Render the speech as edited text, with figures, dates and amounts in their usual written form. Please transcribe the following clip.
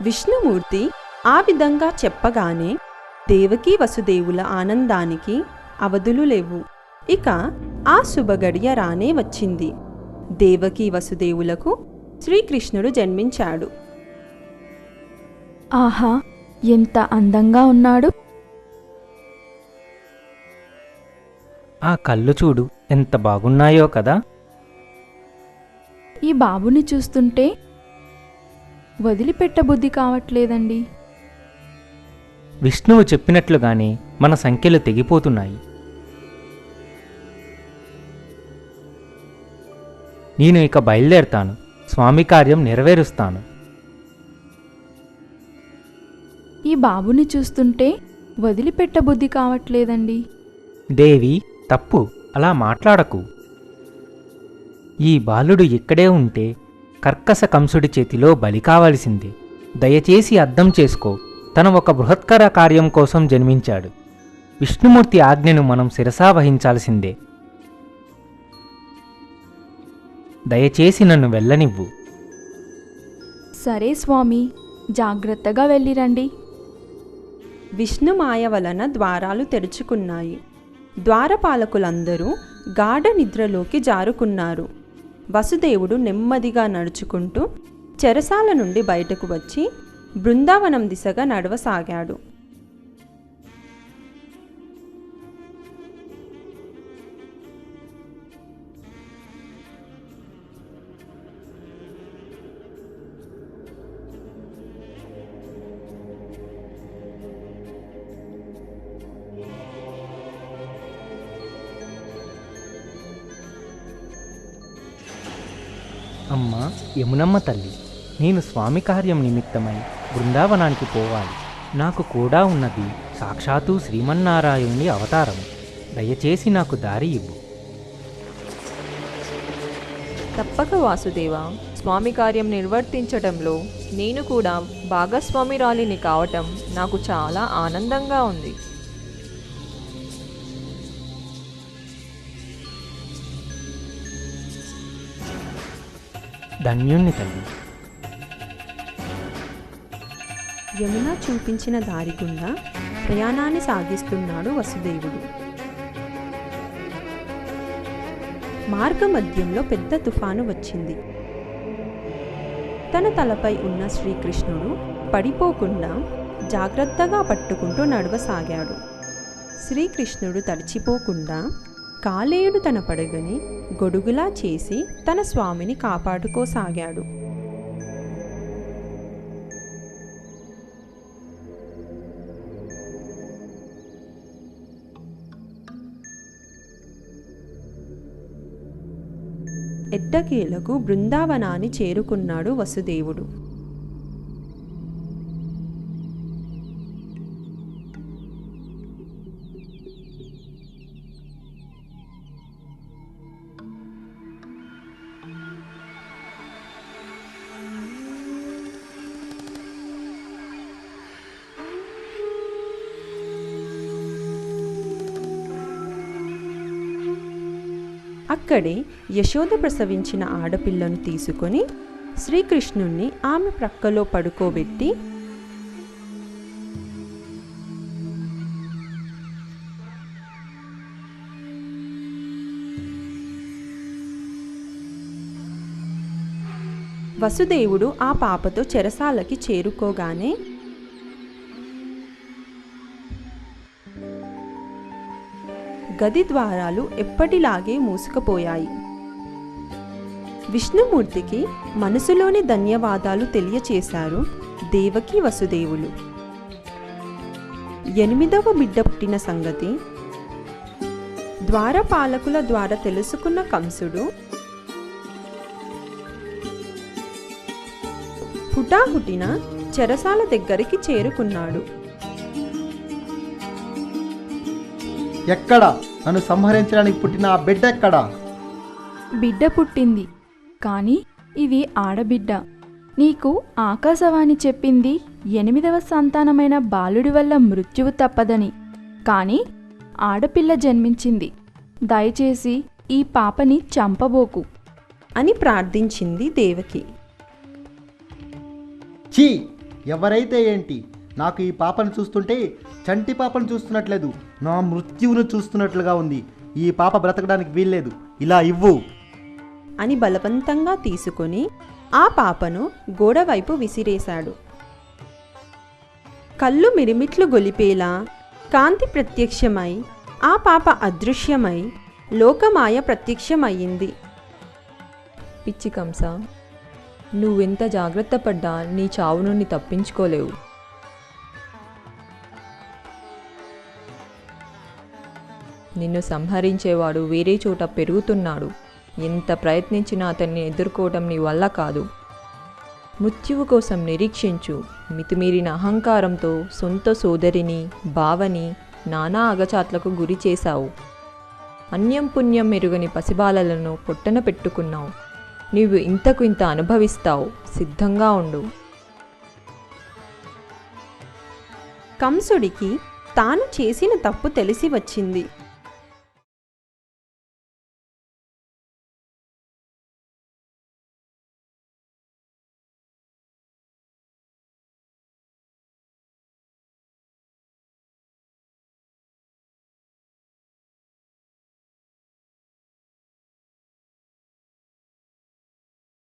విష్ణుమూర్తి ఆ విధంగా చెప్పగానే దేవకీ వసుదేవుల ఆనందానికి అవధులు లేవు. ఇక ఆ శుభగడియ రానే వచ్చింది. దేవకీ వసుదేవులకు శ్రీకృష్ణుడు జన్మించాడు. ఆహా, ఎంత అందంగా ఉన్నాడు! ఆ కళ్ళు చూడు, ఎంత బాగున్నాయో కదా. ఈ బాబుని చూస్తుంటే వదిలిపెట్టబుద్ధి కావట్లేదండి. విష్ణువు చెప్పినట్లుగానే మన సంఖ్యలు తెగిపోతున్నాయి. నేను ఇక బయలుదేరతాను. స్వామి కార్యం నెరవేరుస్తాను. ఈ బాబుని చూస్తుంటే వదిలిపెట్టబుద్ధి కావట్లేదండి. దేవి, తప్పు, అలా మాట్లాడకు. ఈ బాలుడు ఇక్కడే ఉంటే కర్కశ కంసుడి చేతిలో బలి కావలసిందే. దయచేసి అర్థం చేసుకో. తను ఒక బృహత్కర కార్యం కోసం జన్మించాడు. విష్ణుమూర్తి ఆజ్ఞను మనం శిరసా వహించాల్సిందే. దయచేసి నన్ను వెళ్ళనివ్వు. సరే స్వామి, జాగ్రత్తగా వెళ్ళిరండి. విష్ణుమాయ వలన ద్వారాలు తెరుచుకున్నాయి. ద్వారపాలకులందరూ గాఢ నిద్రలోకి జారుకున్నారు. వసుదేవుడు నెమ్మదిగా నడుచుకుంటూ చెరసాల నుండి బయటకు వచ్చి బృందావనం దిశగా నడవసాగాడు. అమ్మా యమునమ్మ తల్లి, నేను స్వామి కార్యం నిమిత్తమై బృందావనానికి పోవాలి. నాకు కూడా ఉన్నది సాక్షాత్తు శ్రీమన్నారాయణుని అవతారం. దయచేసి నాకు దారి ఇవ్వు. తప్పక వాసుదేవ, స్వామి కార్యం నిర్వర్తించటంలో నేను కూడా భాగస్వామిరాలిని కావటం నాకు చాలా ఆనందంగా ఉంది. ధన్యుణ్ణి తల్లి. యమున చూపించిన దారి గుండా ప్రయాణాన్ని సాగిస్తున్నాడు వసుదేవుడు. మార్గమధ్యంలో పెద్ద తుఫాను వచ్చింది. తన తలపై ఉన్న శ్రీకృష్ణుడు పడిపోకుండా జాగ్రత్తగా పట్టుకుంటూ నడవసాగాడు. శ్రీకృష్ణుడు తడిచిపోకుండా కాలేయుడు తన పడగని గొడుగులా చేసి తన స్వామిని కాపాడుకోసాగాడు. ఎట్టకేలకు బృందావనాన్ని చేరుకున్నాడు వసుదేవుడు. అక్కడే యశోద ప్రసవించిన ఆడపిల్లను తీసుకొని శ్రీకృష్ణుణ్ణి ఆమె ప్రక్కలో పడుకోబెట్టి వసుదేవుడు ఆ పాపతో చెరసాలకి చేరుకోగానే గది ద్వారాలు ఎప్పటిలాగే మూసుకుపోయాయి. విష్ణుమూర్తికి మనసులోని ధన్యవాదాలు తెలియచేశారు దేవకీ వసుదేవులు. 8వ బిడ్డ పుట్టిన సంగతి ద్వారపాలకుల ద్వారా తెలుసుకున్న కంసుడు హుటాహుటిన చెరసాల దగ్గరికి చేరుకున్నాడు. ఎక్కడా? నన్ను సంహరించడానికి పుట్టిన ఆ బిడ్డ ఎక్కడా? బిడ్డ పుట్టింది, కానీ ఇది ఆడబిడ్డ. నీకు ఆకాశవాణి చెప్పింది 8వ సంతానమైన బాలుడి వల్ల మృత్యువు తప్పదని. కానీ ఆడపిల్ల జన్మించింది. దయచేసి ఈ పాపని చంపబోకు అని ప్రార్థించింది దేవకి. చీ, ఎవరైతే ఏంటి, నాకు ఈ పాపను చూస్తుంటే చంటి పాపను చూస్తున్నట్లేదు, నా మృత్యువును చూస్తున్నట్లుగా ఉంది. ఈ పాప బ్రతకడానికి వీల్లేదు, ఇలా ఇవ్వు అని బలవంతంగా తీసుకొని ఆ పాపను గోడవైపు విసిరేశాడు. కళ్ళు మిరిమిట్లు గొలిపేలా కాంతి ప్రత్యక్షమై ఆ పాప అదృశ్యమై లోకమాయ ప్రత్యక్షమయ్యింది. పిచ్చి కంస, నువ్వెంత జాగ్రత్త పడ్డా నీ చావు నుండి తప్పించుకోలేవు. నిన్ను సంహరించేవాడు వేరే చోట పెరుగుతున్నాడు. ఎంత ప్రయత్నించినా అతన్ని ఎదుర్కోవడం నీ వల్ల కాదు. మృత్యువు కోసం నిరీక్షించు. మితిమీరిన అహంకారంతో సొంత సోదరిని, బావని నానా అగచాట్లకు గురి చేశావు. అన్యం పుణ్యం మెరుగని పసిబాలలను పొట్టన పెట్టుకున్నావు. నీవు ఇంతకు ఇంత అనుభవిస్తావు, సిద్ధంగా ఉండు. కంసుడికి తాను చేసిన తప్పు తెలిసి వచ్చింది.